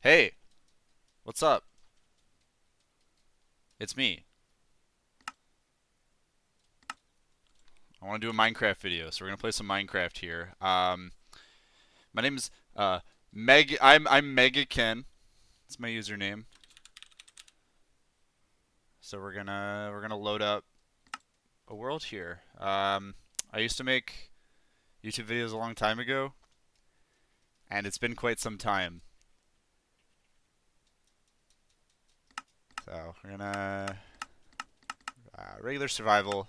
Hey, what's up? It's me. I want to do a Minecraft video, so we're gonna play some Minecraft here. My name's Meg. I'm Mega Ken. That's my username. So we're gonna load up a world here. I used to make YouTube videos a long time ago, and it's been quite some time. So we're gonna regular survival.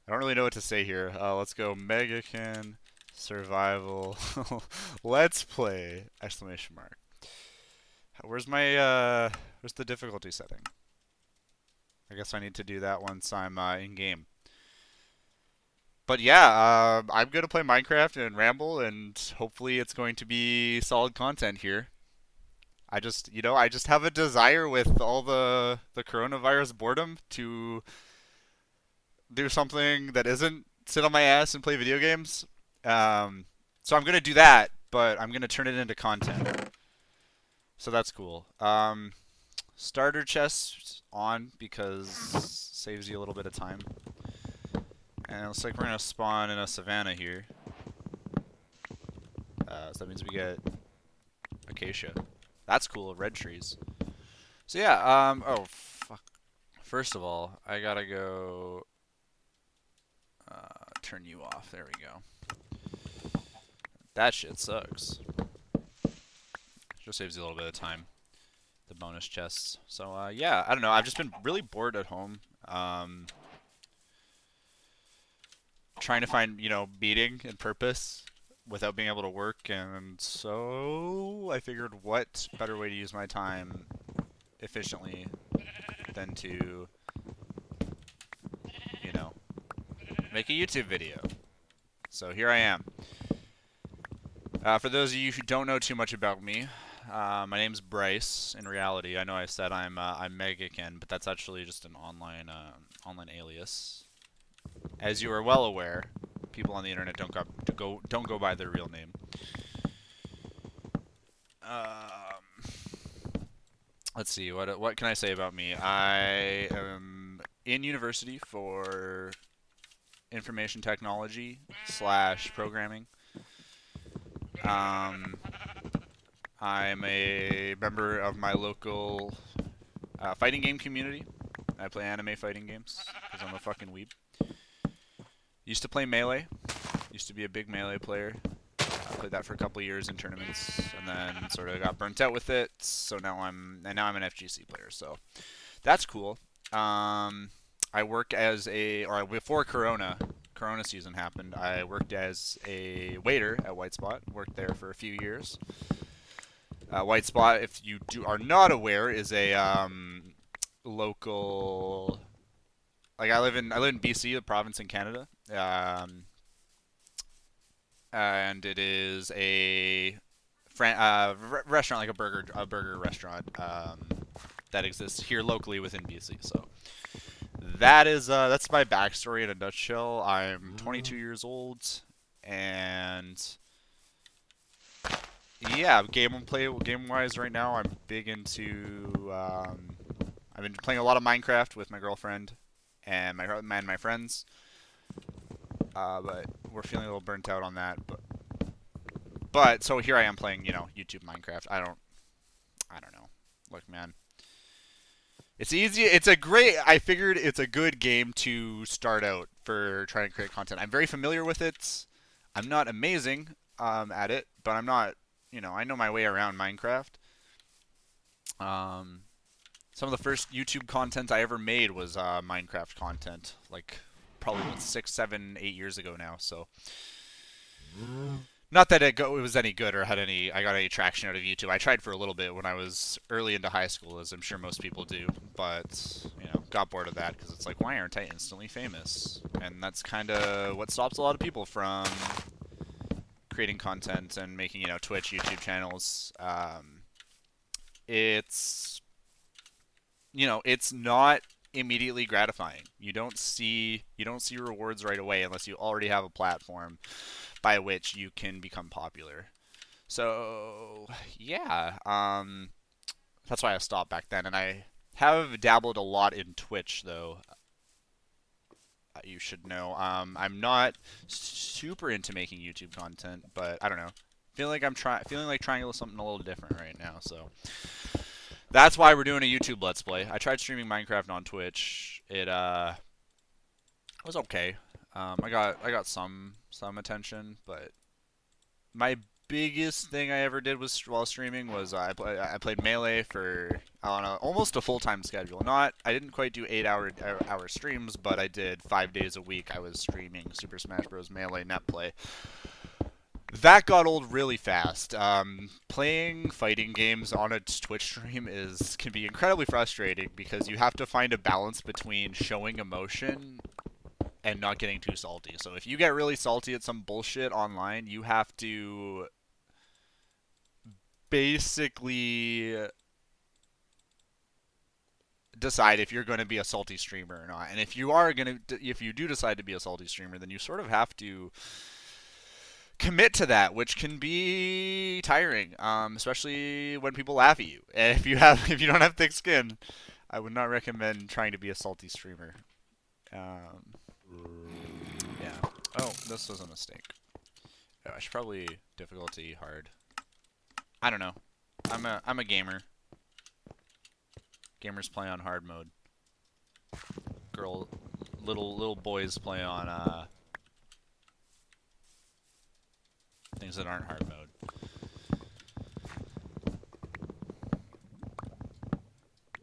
I don't really know what to say here. Let's go Megakin survival. Let's play! Exclamation mark. Where's the difficulty setting? I guess I need to do that once I'm in game. But yeah, I'm gonna play Minecraft and ramble, and hopefully it's going to be solid content here. I just have a desire with all the coronavirus boredom to do something that isn't sit on my ass and play video games. So I'm gonna do that, but I'm gonna turn it into content. So that's cool. Starter chest on because saves you a little bit of time. And it looks like we're gonna spawn in a savanna here. So that means we get acacia. That's cool. Red trees. So yeah. Oh fuck. First of all, I gotta go. Turn you off. There we go. That shit sucks. Just saves you a little bit of time. The bonus chests. So yeah, I don't know. I've just been really bored at home. Trying to find, meaning and purpose without being able to work, and so I figured what better way to use my time efficiently than to, you know, make a YouTube video. So here I am. For those of you who don't know too much about me, my name's Bryce. In reality, I know I said I'm Megakin, but that's actually just an online alias. As you are well aware, people on the internet don't go by their real name. Let's see, what can I say about me? I am in university for information technology / programming. I'm a member of my local fighting game community. I play anime fighting games because I'm a fucking weeb. Used to play Melee. Used to be a big Melee player. I played that for a couple years in tournaments, and then sort of got burnt out with it. So now I'm an FGC player. So that's cool. I work before Corona season happened, I worked as a waiter at White Spot. Worked there for a few years. White Spot, if you are not aware, is a local. Like I live in BC, a province in Canada, and it is a restaurant, like a burger restaurant that exists here locally within BC. So that's my backstory in a nutshell. I'm 22 years old, and yeah, game wise right now, I'm big into. I've been playing a lot of Minecraft with my girlfriend and my friends. But we're feeling a little burnt out on that. But so here I am playing, YouTube Minecraft. I don't know. Look, man, it's easy. I figured it's a good game to start out for trying to create content. I'm very familiar with it. I'm not amazing at it, but I'm not. I know my way around Minecraft. Some of the first YouTube content I ever made was Minecraft content, like probably 6, 7, 8 years ago now. So, not that it was any good or I got any traction out of YouTube. I tried for a little bit when I was early into high school, as I'm sure most people do, but got bored of that because it's like, why aren't I instantly famous? And that's kind of what stops a lot of people from creating content and making Twitch, YouTube channels. It's it's not immediately gratifying. You don't see rewards right away unless you already have a platform by which you can become popular. So yeah, that's why I stopped back then, and I have dabbled a lot in Twitch though. You should know. I'm not super into making YouTube content, but I don't know. Feeling like trying something a little different right now. So that's why we're doing a YouTube Let's Play. I tried streaming Minecraft on Twitch. It was okay. I got some attention, but my biggest thing I ever did was while streaming was I played Melee for on almost a full-time schedule. I didn't quite do 8-hour streams, but I did 5 days a week. I was streaming Super Smash Bros. Melee net play. That got old really fast. Playing fighting games on a Twitch stream can be incredibly frustrating because you have to find a balance between showing emotion and not getting too salty. So if you get really salty at some bullshit online, you have to basically decide if you're going to be a salty streamer or not. And if you do decide to be a salty streamer, then you sort of have to commit to that, which can be tiring, especially when people laugh at you. And if you don't have thick skin, I would not recommend trying to be a salty streamer. Yeah. Oh, this was a mistake. Oh, I should probably difficulty hard. I don't know. I'm a gamer. Gamers play on hard mode. Little boys play on things that aren't hard mode.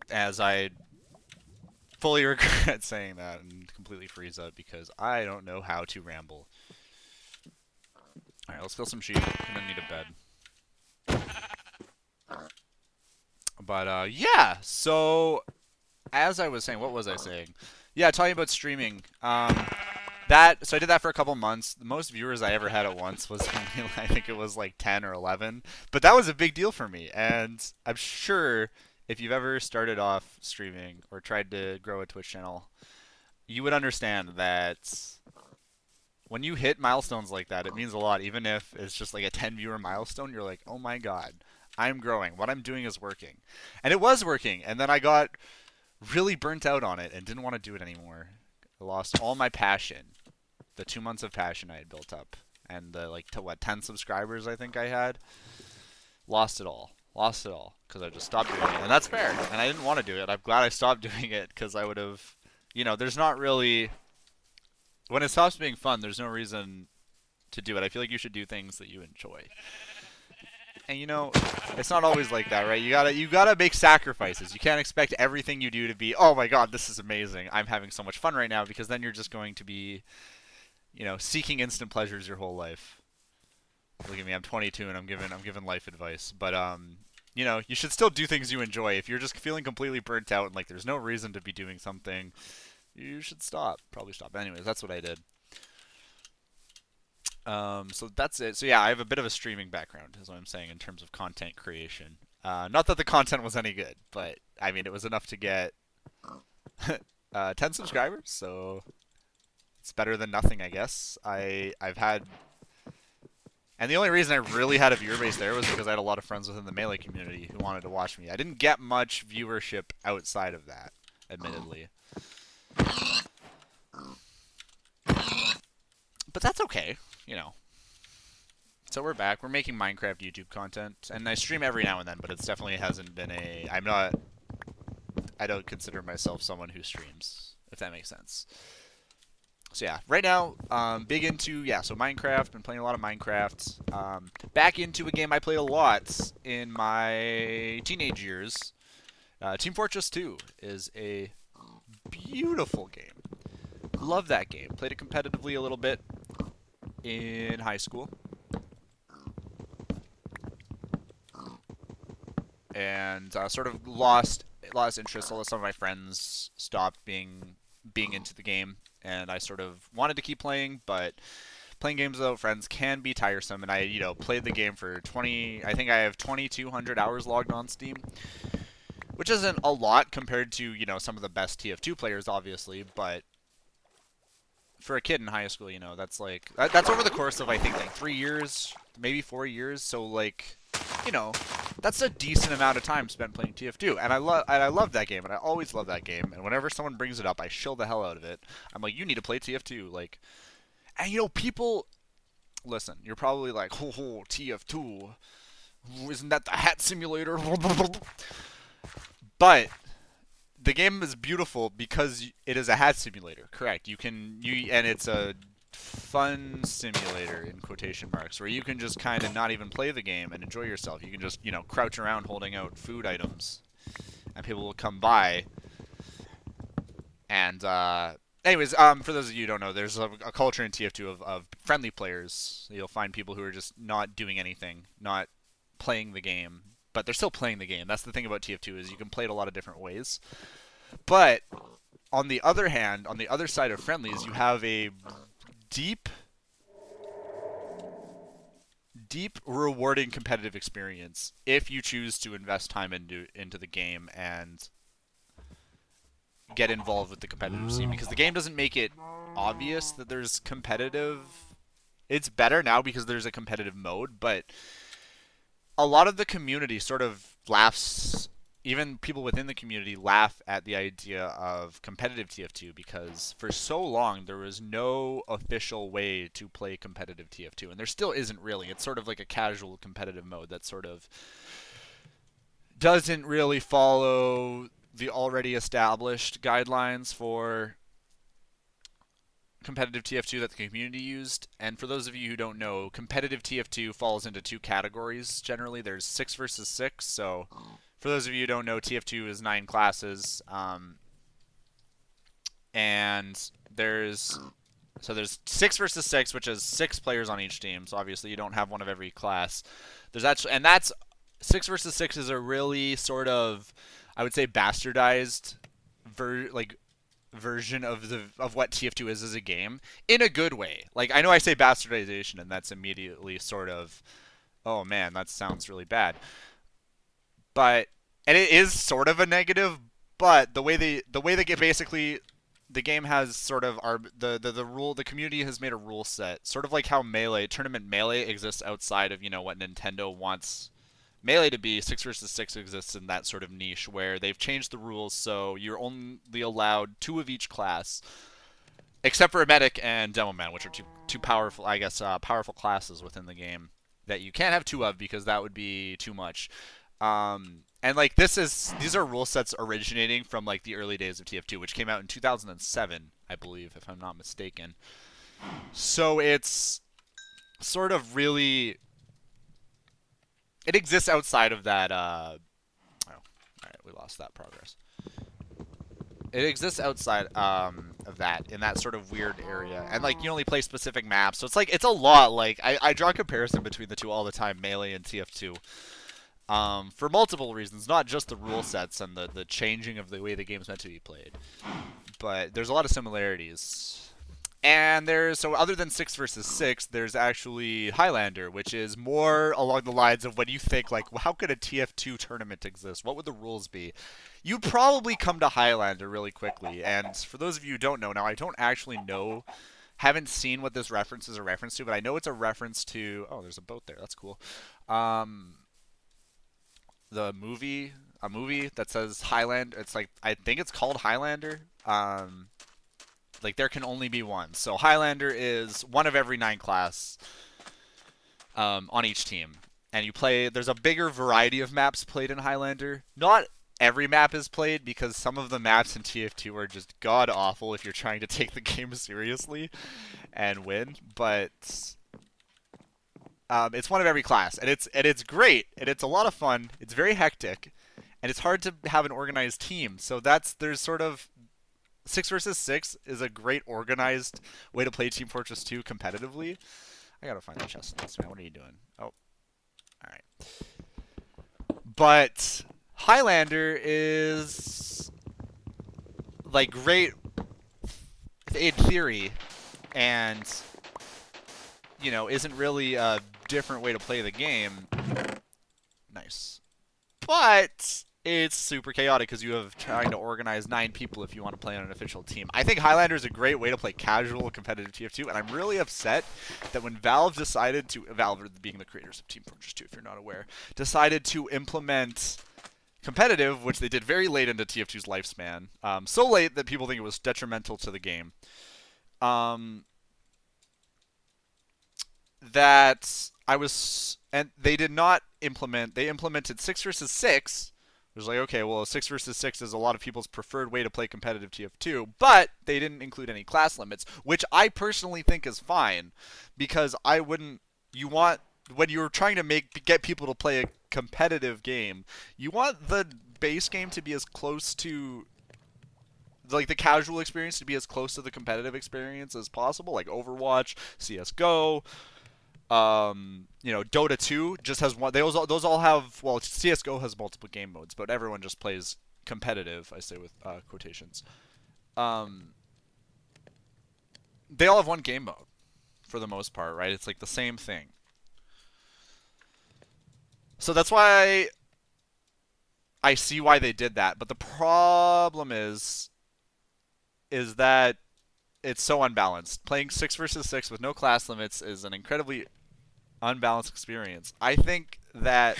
As I fully regret saying that and completely freeze up because I don't know how to ramble. Alright, let's kill some sheep. I'm gonna need a bed. But, yeah, so, as I was saying, what was I saying? Yeah, talking about streaming. So I did that for a couple months. The most viewers I ever had at once was, I think it was like 10 or 11. But that was a big deal for me, and I'm sure if you've ever started off streaming or tried to grow a Twitch channel, you would understand that when you hit milestones like that, it means a lot. Even if it's just like a 10 viewer milestone, you're like, oh my god, I'm growing. What I'm doing is working. And it was working. And then I got really burnt out on it and didn't want to do it anymore. I lost all my passion. The 2 months of passion I had built up. And the, 10 subscribers I think I had. Lost it all. Lost it all. Because I just stopped doing it. And that's fair. And I didn't want to do it. I'm glad I stopped doing it because I would have... there's not really... When it stops being fun, there's no reason to do it. I feel like you should do things that you enjoy. And it's not always like that, right? You gotta make sacrifices. You can't expect everything you do to be, oh my god, this is amazing. I'm having so much fun right now, because then you're just going to be, seeking instant pleasures your whole life. Look at me, I'm 22 and I'm giving life advice. But you should still do things you enjoy. If you're just feeling completely burnt out and like there's no reason to be doing something, you should stop. Probably stop. Anyways, that's what I did. So that's it. So yeah, I have a bit of a streaming background, is what I'm saying, in terms of content creation. Not that the content was any good, but I mean, it was enough to get 10 subscribers, so it's better than nothing, I guess. I've had, and the only reason I really had a viewer base there was because I had a lot of friends within the Melee community who wanted to watch me. I didn't get much viewership outside of that, admittedly. But that's okay. So we're back. We're making Minecraft YouTube content, and I stream every now and then, but it's definitely hasn't been I don't consider myself someone who streams, if that makes sense. So yeah, right now, big into, so Minecraft, been playing a lot of Minecraft. Back into a game I played a lot in my teenage years. Team Fortress 2 is a beautiful game. Love that game. Played it competitively a little bit in high school. And sort of lost interest. Some of my friends stopped being into the game, and I sort of wanted to keep playing, but playing games without friends can be tiresome. And I, played the game for I think I have 2,200 hours logged on Steam, which isn't a lot compared to some of the best TF2 players, obviously, but for a kid in high school, that's over the course of I think like 3 years, maybe 4 years. So like, you know, that's a decent amount of time spent playing TF2, and I love that game, and I always love that game. And whenever someone brings it up, I shill the hell out of it. I'm like, you need to play TF2, like, and you know, people listen. You're probably like, oh, TF2, isn't that the hat simulator? But the game is beautiful because it is a hat simulator. Correct. And it's a fun simulator in quotation marks where you can just kind of not even play the game and enjoy yourself. You can just, crouch around holding out food items and people will come by. And anyways, for those of you who don't know, there's a culture in TF2 of friendly players. You'll find people who are just not doing anything, not playing the game, but they're still playing the game. That's the thing about TF2 is you can play it a lot of different ways. But on the other hand, on the other side of friendlies, you have a deep, rewarding competitive experience if you choose to invest time into the game and get involved with the competitive scene. Because the game doesn't make it obvious that there's competitive. It's better now because there's a competitive mode, but a lot of the community sort of laughs. Even people within the community laugh at the idea of competitive TF2 because for so long there was no official way to play competitive TF2, and there still isn't really. It's sort of like a casual competitive mode that sort of doesn't really follow the already established guidelines for competitive TF2 that the community used. And for those of you who don't know, competitive TF2 falls into two categories generally. There's 6 versus 6, so for those of you who don't know, TF2 is 9 classes, and there's 6 versus 6, which is 6 players on each team. So obviously you don't have one of every class. There's actually, and that's 6 versus 6 is a really sort of, I would say, bastardized version of what TF2 is as a game in a good way. Like, I know I say bastardization, and that's immediately sort of, oh man, that sounds really bad. But and it is sort of a negative, but the way they get basically the game has sort of the community has made a rule set, sort of like how tournament melee exists outside of what Nintendo wants melee to be. 6 versus 6 exists in that sort of niche where they've changed the rules so you're only allowed 2 of each class, except for a medic and demo man, which are two powerful, I guess, powerful classes within the game that you can't have 2 of because that would be too much. And like these are rule sets originating from like the early days of TF2, which came out in 2007, I believe, if I'm not mistaken. So it's sort of really, it exists outside of that. Oh, all right, we lost that progress. It exists outside of that, in that sort of weird area, and like you only play specific maps, so it's a lot. Like I draw a comparison between the two all the time, Melee and TF2. For multiple reasons, not just the rule sets and the changing of the way the game's meant to be played, but there's a lot of similarities. And so other than 6 versus 6, there's actually Highlander, which is more along the lines of when you think, like, well, how could a TF2 tournament exist? What would the rules be? You'd probably come to Highlander really quickly. And for those of you who don't know, now I don't actually know, haven't seen what this reference is a reference to, but I know it's a reference to, oh, there's a boat there, that's cool. A movie that says Highlander, it's like, I think it's called Highlander. Like, there can only be one. So Highlander is one of every 9 class on each team. And there's a bigger variety of maps played in Highlander. Not every map is played, because some of the maps in TF2 are just god-awful if you're trying to take the game seriously and win. But it's one of every class, and it's great, and it's a lot of fun. It's very hectic, and it's hard to have an organized team. So there's sort of 6 versus 6 is a great organized way to play Team Fortress 2 competitively. I gotta find the chest in this, man. What are you doing? Oh, alright. But Highlander is like great in theory, and isn't really a different way to play the game. Nice. But it's super chaotic because you have trying to organize 9 people if you want to play on an official team. I think Highlander is a great way to play casual competitive TF2, and I'm really upset that when Valve decided to, Valve being the creators of Team Fortress 2, if you're not aware, decided to implement competitive, which they did very late into TF2's lifespan, so late that people think it was detrimental to the game. Um, that I was, and they did not implement. They implemented 6 versus 6. It was like, okay, well, 6 versus 6 is a lot of people's preferred way to play competitive TF2, but they didn't include any class limits, which I personally think is fine, because I wouldn't. You want, when you're trying to get people to play a competitive game, you want the base game to be as close to, like, the casual experience to be as close to the competitive experience as possible, like Overwatch, CS:GO, Dota 2 just has one. Those all have, well, CS:GO has multiple game modes, but everyone just plays competitive. I say with quotations. Um, they all have one game mode for the most part, right? It's like the same thing. So that's why I see why they did that. But the problem is that it's so unbalanced. Playing 6 versus 6 with no class limits is an incredibly unbalanced experience. I think that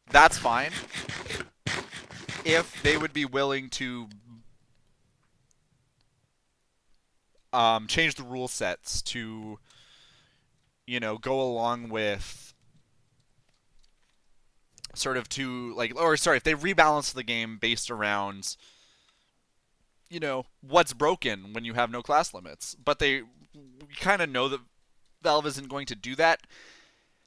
that's fine if they would be willing to change the rule sets to, go along with sort of to, like, or sorry, if they rebalance the game based around, what's broken when you have no class limits. But we kind of know that Valve isn't going to do that.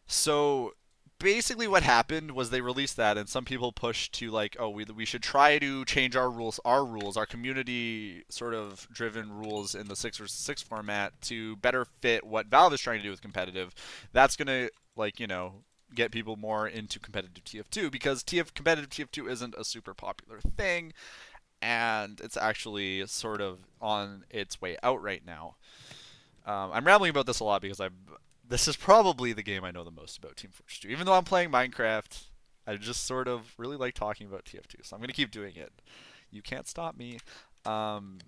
So basically what happened was they released that, and some people pushed to, like, oh, we should try to change our rules, our community sort of driven rules in the 6 versus 6 format to better fit what Valve is trying to do with competitive. That's going to, like, get people more into competitive TF2, because competitive TF2 isn't a super popular thing, and it's actually sort of on its way out right now. I'm rambling about this a lot because this is probably the game I know the most about Team Fortress 2. Even though I'm playing Minecraft, I just sort of really like talking about TF2, so I'm going to keep doing it. You can't stop me. Um,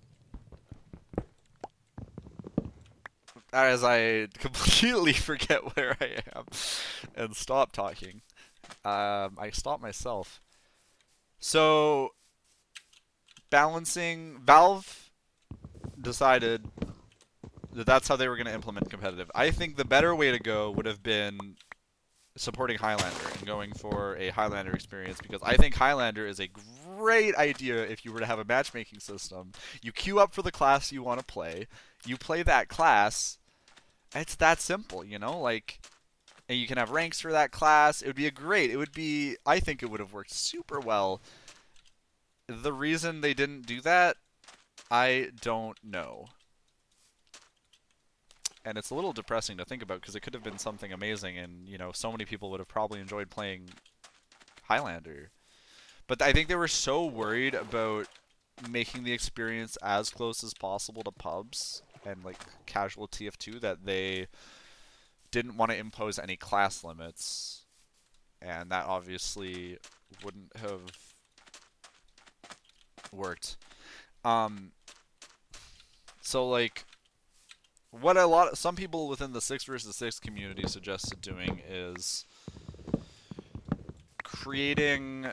as I completely forget where I am and stop talking. I stop myself. So, Valve decided that that's how they were going to implement competitive. I think the better way to go would have been supporting Highlander and going for a Highlander experience, because I think Highlander is a great idea if you were to have a matchmaking system. You queue up for the class you want to play, you play that class, it's that simple, like, and you can have ranks for that class. I think it would have worked super well. The reason they didn't do that, I don't know. And it's a little depressing to think about, because it could have been something amazing, and so many people would have probably enjoyed playing Highlander. But I think they were so worried about making the experience as close as possible to pubs and, like, casual TF2 that they didn't want to impose any class limits, and that obviously wouldn't have worked. So, like, what some people within the 6 versus 6 community suggested doing is creating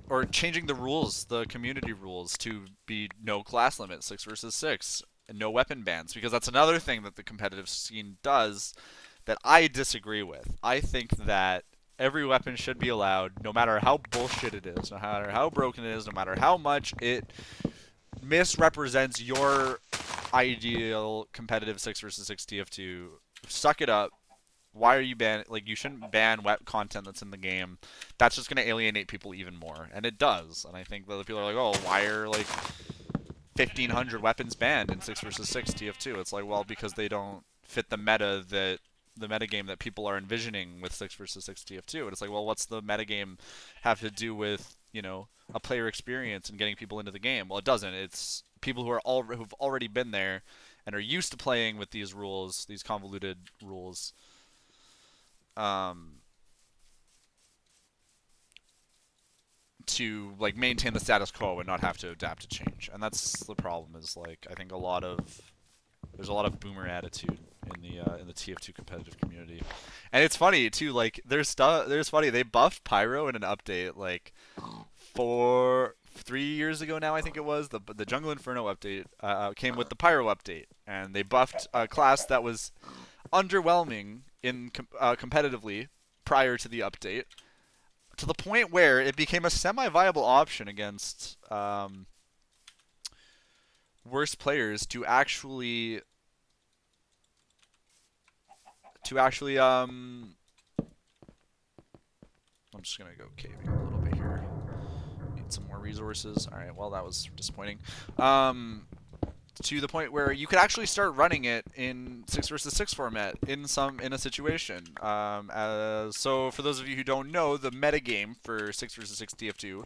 or changing the rules, the community rules, to be no class limit, 6 versus 6, and no weapon bans, because that's another thing that the competitive scene does that I disagree with. I think that every weapon should be allowed, no matter how bullshit it is, no matter how broken it is, no matter how much it misrepresents your ideal competitive 6 versus 6 TF2. Suck it up. Why are you banning? Like, you shouldn't ban web content that's in the game. That's just going to alienate people even more, and it does. And I think that people are like, oh, why are, like, 1,500 weapons banned in 6 versus 6 TF2? It's like, well, because they don't fit the metagame that people are envisioning with 6 versus 6 TF2. And it's like, well, what's the metagame have to do with, a player experience and getting people into the game? Well, it doesn't. It's people who've already been there and are used to playing with these rules, these convoluted rules. Um, to like maintain the status quo and not have to adapt to change. And that's the problem. Is like I think there's a lot of boomer attitude in the TF2 competitive community, and it's funny too. Like there's funny they buffed Pyro in an update like 3 years ago now. I think it was the Jungle Inferno update came with the Pyro update, and they buffed a class that was underwhelming competitively prior to the update, to the point where it became a semi-viable option against worse players to actually I'm just gonna go caving a little bit here. Need some more resources. All right, well that was disappointing. To the point where you could actually start running it in 6 versus 6 format in a situation. So for those of you who don't know, the meta game for 6 versus 6 TF2,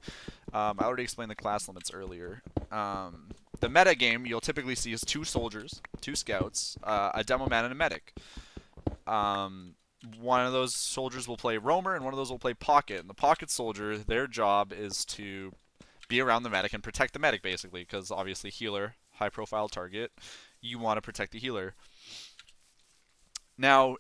I already explained the class limits earlier. The meta game you'll typically see is 2 soldiers, 2 scouts, a demo man, and a medic. One of those soldiers will play roamer, and one of those will play pocket. And the pocket soldier, their job is to be around the medic and protect the medic, basically, because obviously healer, high-profile target, you want to protect the healer. Now,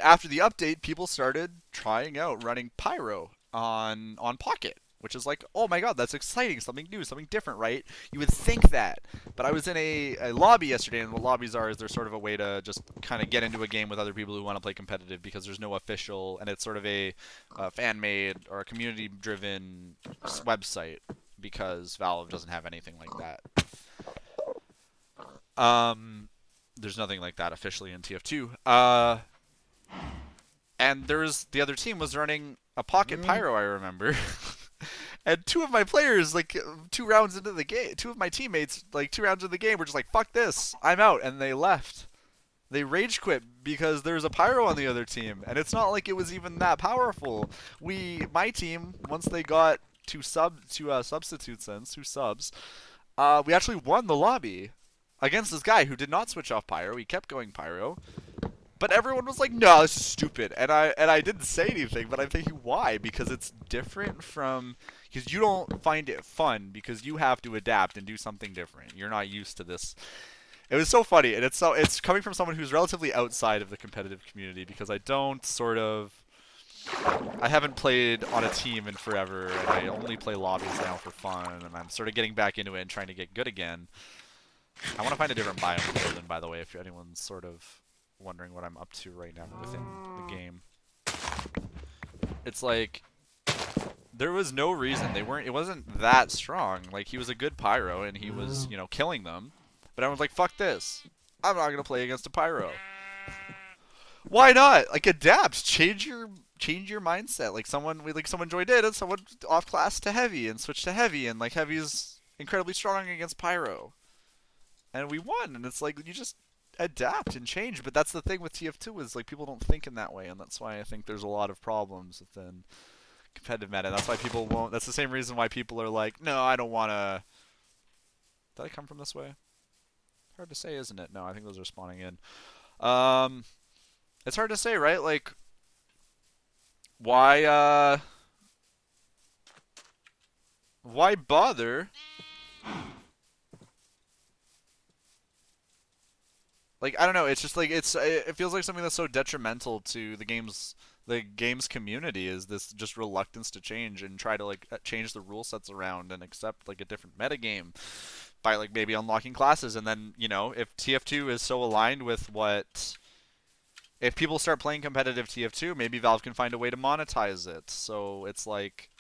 after the update, people started trying out running Pyro on Pocket, which is like, oh my god, that's exciting, something new, something different, right? You would think that. But I was in a lobby yesterday, and what lobbies are is they're sort of a way to just kind of get into a game with other people who want to play competitive, because there's no official, and it's sort of a fan-made or a community-driven website, because Valve doesn't have anything like that. There's nothing like that officially in TF2. And the other team was running a pocket Pyro, I remember. And 2 of my players, like 2 rounds into the game, 2 of my teammates, like 2 rounds into the game, were just like, "Fuck this, I'm out," and they left. They rage quit because there's a Pyro on the other team, and it's not like it was even that powerful. My team, once they got 2 substitutes in, 2 subs, we actually won the lobby against this guy who did not switch off Pyro. He kept going Pyro. But everyone was like, "No, this is stupid," and I didn't say anything. But I'm thinking, why? Because it's different because you don't find it fun because you have to adapt and do something different. You're not used to this. It was so funny, and it's coming from someone who's relatively outside of the competitive community, because I haven't played on a team in forever, and I only play lobbies now for fun, and I'm sort of getting back into it and trying to get good again. I want to find a different biome to build in, by the way, if anyone's sort of wondering what I'm up to right now within the game. It's like there was no reason it wasn't that strong. Like, he was a good Pyro and he was, killing them. But everyone's like, "Fuck this. I'm not going to play against a Pyro." Why not? Like, adapt, change your mindset. Like someone joined in and someone off class to heavy and switched to heavy, and like heavy's incredibly strong against Pyro. And we won, and it's like, you just adapt and change. But that's the thing with TF2 is like people don't think in that way, and that's why I think there's a lot of problems within competitive meta. That's why people won't. That's the same reason why people are like, "No, I don't want to." Did I come from this way? Hard to say, isn't it? No, I think those are spawning in. It's hard to say, right? Like, why bother? Like, I don't know. It's just like it feels like something that's so detrimental to the game's community, is this just reluctance to change and try to like change the rule sets around and accept like a different metagame by like maybe unlocking classes. And then, if TF2 is so aligned with if people start playing competitive TF2, maybe Valve can find a way to monetize it. So it's like,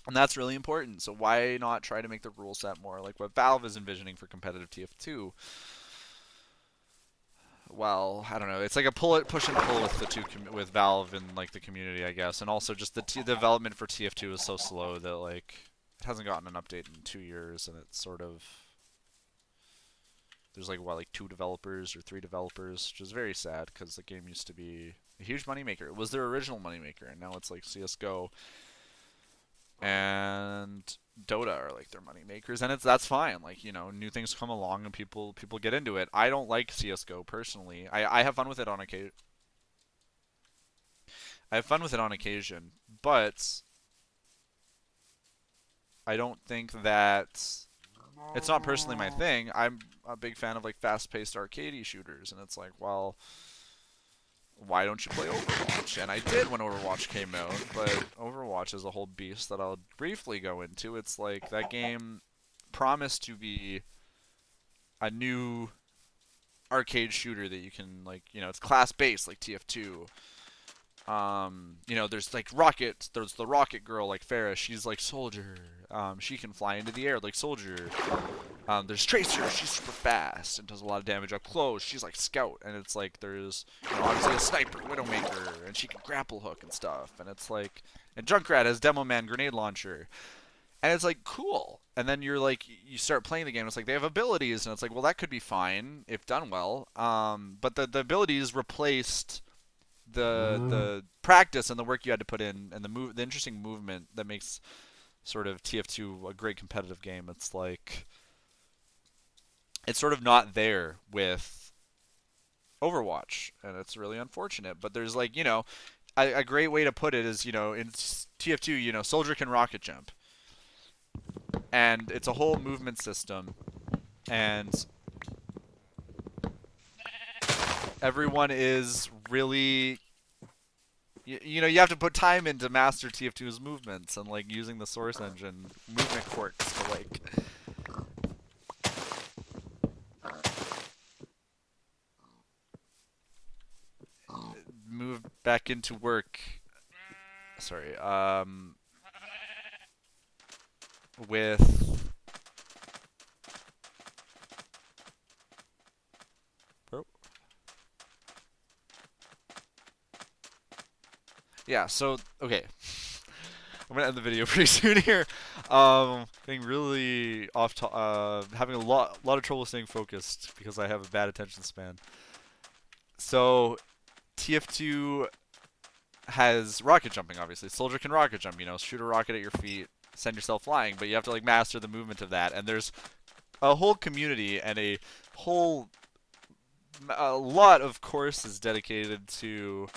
and that's really important. So why not try to make the rule set more like what Valve is envisioning for competitive TF2? Well, I don't know. It's like a push and pull with Valve and like the community, I guess, and also just the development for TF2 is so slow that like it hasn't gotten an update in 2 years, and it's sort of there's like 2 developers or 3 developers, which is very sad because the game used to be a huge moneymaker. It was their original moneymaker, and now it's like CS:GO and Dota are like their money makers, and that's fine. Like, new things come along and people get into it. I don't like CS:GO personally. I have fun with it on occasion. But I don't think that it's not personally my thing. I'm a big fan of like fast-paced arcadey shooters, and it's like, well, why don't you play Overwatch? And I did when Overwatch came out, but Overwatch is a whole beast that I'll briefly go into. It's like that game promised to be a new arcade shooter that you can like, it's class-based like TF2. There's like rockets. There's the rocket girl like Farah. She's like Soldier. She can fly into the air like Soldier. There's Tracer. She's super fast and does a lot of damage up close. She's like Scout, and it's like there's obviously a sniper, Widowmaker, and she can grapple hook and stuff. And it's like, and Junkrat has Demo Man grenade launcher, and it's like cool. And then you're like, you start playing the game. And it's like they have abilities, and it's like, well, that could be fine if done well. But the abilities replaced the practice and the work you had to put in, and the interesting movement that makes sort of TF2 a great competitive game. It's like it's sort of not there with Overwatch, and it's really unfortunate. But there's like, a great way to put it is, in TF2, Soldier can rocket jump, and it's a whole movement system, and everyone is really, you have to put time in to master TF2's movements and like using the Source Engine movement quirks to like move back into work. Sorry, with yeah, so okay. I'm gonna end the video pretty soon here. Getting really off having a lot of trouble staying focused because I have a bad attention span. So TF2 has rocket jumping, obviously. Soldier can rocket jump, shoot a rocket at your feet, send yourself flying, but you have to like master the movement of that. And there's a whole community and a lot of courses dedicated to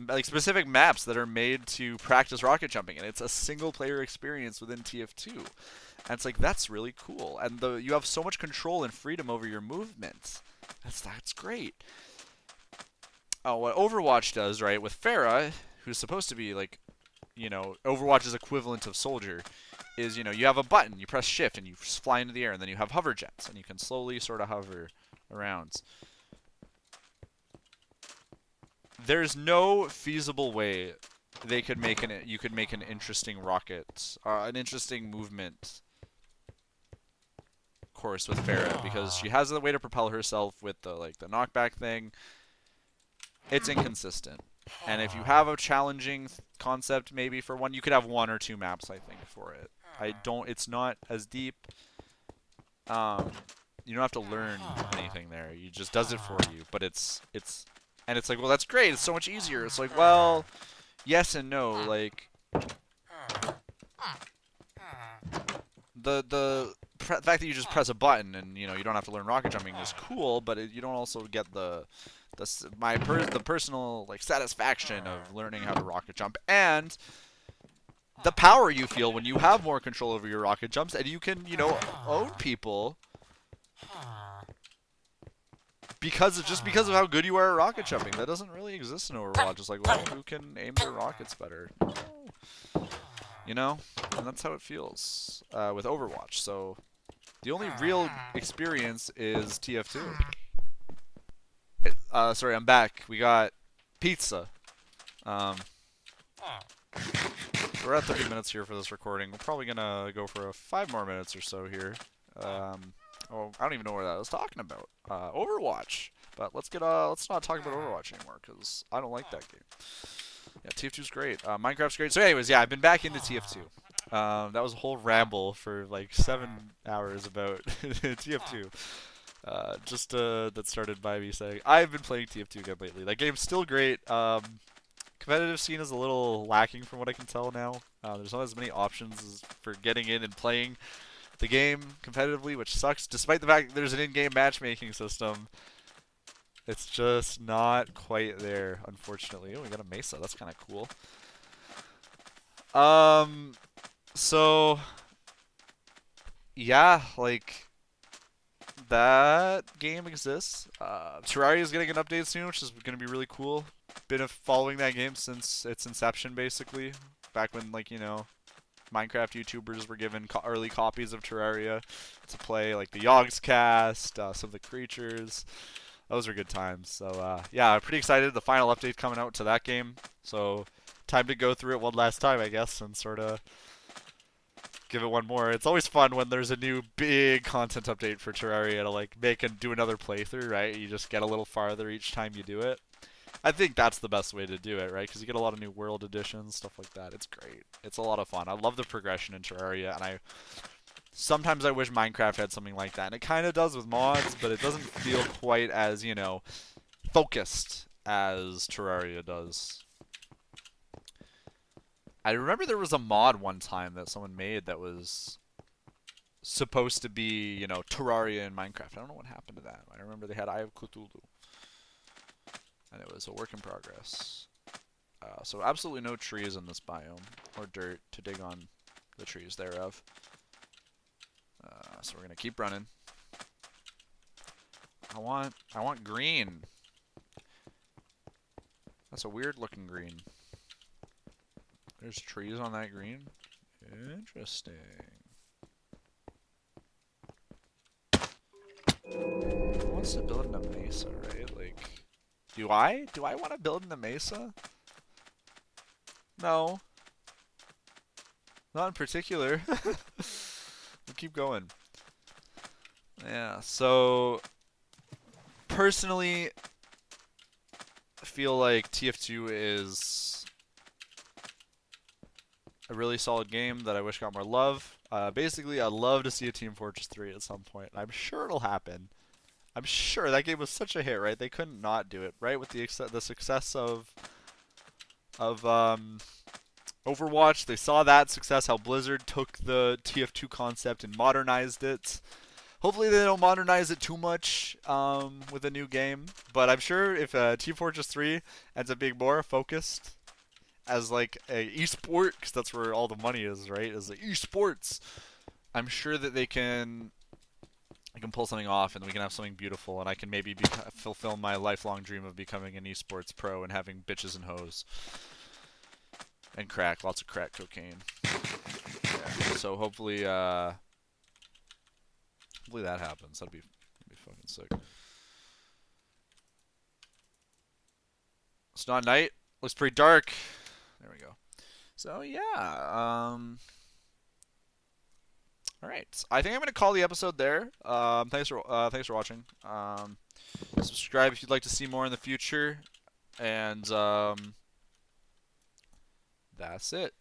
like specific maps that are made to practice rocket jumping, and it's a single player experience within TF2. And it's like, that's really cool. And you have so much control and freedom over your movements. That's great. Oh, what Overwatch does, right, with Farah, who's supposed to be like, Overwatch's equivalent of Soldier, is, you have a button, you press shift and you fly into the air, and then you have hover jets, and you can slowly sort of hover around. There's no feasible way you could make an interesting rocket, an interesting movement course with Farah, because she has a way to propel herself with the knockback thing. It's inconsistent. And if you have a challenging concept maybe for one, you could have one or two maps, I think, for it. It's not as deep. You don't have to learn anything there. It just does it for you. But it's like, well, that's great. It's so much easier. It's like, well, yes and no. Like, the fact that you just press a button and you don't have to learn rocket jumping is cool, but you don't also get the personal like satisfaction of learning how to rocket jump, and the power you feel when you have more control over your rocket jumps and you can own people because of how good you are at rocket jumping. That doesn't really exist in Overwatch. It's like, well, who can aim their rockets better? And that's how it feels with Overwatch. So the only real experience is TF2. Sorry, I'm back. We got pizza. We're at 30 minutes here for this recording. We're probably gonna go for 5 more minutes or so here. Oh, I don't even know what I was talking about. Overwatch. But let's not talk about Overwatch anymore, because I don't like that game. Yeah, TF2's great. Minecraft's great. So anyways, yeah, I've been back into TF2. That was a whole ramble for like 7 hours about TF2. That started by me saying, I've been playing TF2 again lately. That game's still great. Competitive scene is a little lacking from what I can tell now. There's not as many options for getting in and playing the game competitively, which sucks, despite the fact that there's an in-game matchmaking system. It's just not quite there, unfortunately. Oh, we got a Mesa. That's kind of cool. So yeah, like that game exists. Terraria is getting an update soon, which is going to be really cool. Been following that game since its inception, basically. Back when, like, Minecraft YouTubers were given early copies of Terraria to play, like the Yogscast, some of the creatures. Those were good times. So, yeah, I'm pretty excited. The final update coming out to that game. So, time to go through it one last time, I guess, and sort of give it one more. It's always fun when there's a new big content update for Terraria to like make and do another playthrough, right? You just get a little farther each time you do it. I think that's the best way to do it, right? Because you get a lot of new world additions, stuff like that. It's great. It's a lot of fun. I love the progression in Terraria, and sometimes I wish Minecraft had something like that. And it kind of does with mods, but it doesn't feel quite as focused as Terraria does. I remember there was a mod one time that someone made that was supposed to be, Terraria in Minecraft. I don't know what happened to that. I remember they had Eye of Cthulhu, and it was a work in progress. So absolutely no trees in this biome, or dirt to dig on the trees thereof. So we're gonna keep running. I want green. That's a weird looking green. There's trees on that green. Interesting. Who wants to build in a mesa, right? Like, do I? Do I want to build in a mesa? No. Not in particular. We'll keep going. Yeah, so personally, I feel like TF2 is a really solid game that I wish got more love. Basically, I'd love to see a Team Fortress 3 at some point. I'm sure it'll happen. I'm sure that game was such a hit, right? They couldn't not do it, right? With the success of Overwatch, they saw that success, how Blizzard took the TF2 concept and modernized it. Hopefully they don't modernize it too much with a new game, but I'm sure if Team Fortress 3 ends up being more focused as like a esport, because that's where all the money is, right? Is the esports. I'm sure that I can pull something off, and we can have something beautiful, and I can maybe fulfill my lifelong dream of becoming an esports pro and having bitches and hoes and crack, lots of crack cocaine. Yeah. So hopefully, hopefully that happens. That'd be fucking sick. It's not night. Looks pretty dark. There we go. So yeah. All right. I think I'm gonna call the episode there. Thanks for watching. Subscribe if you'd like to see more in the future, and that's it.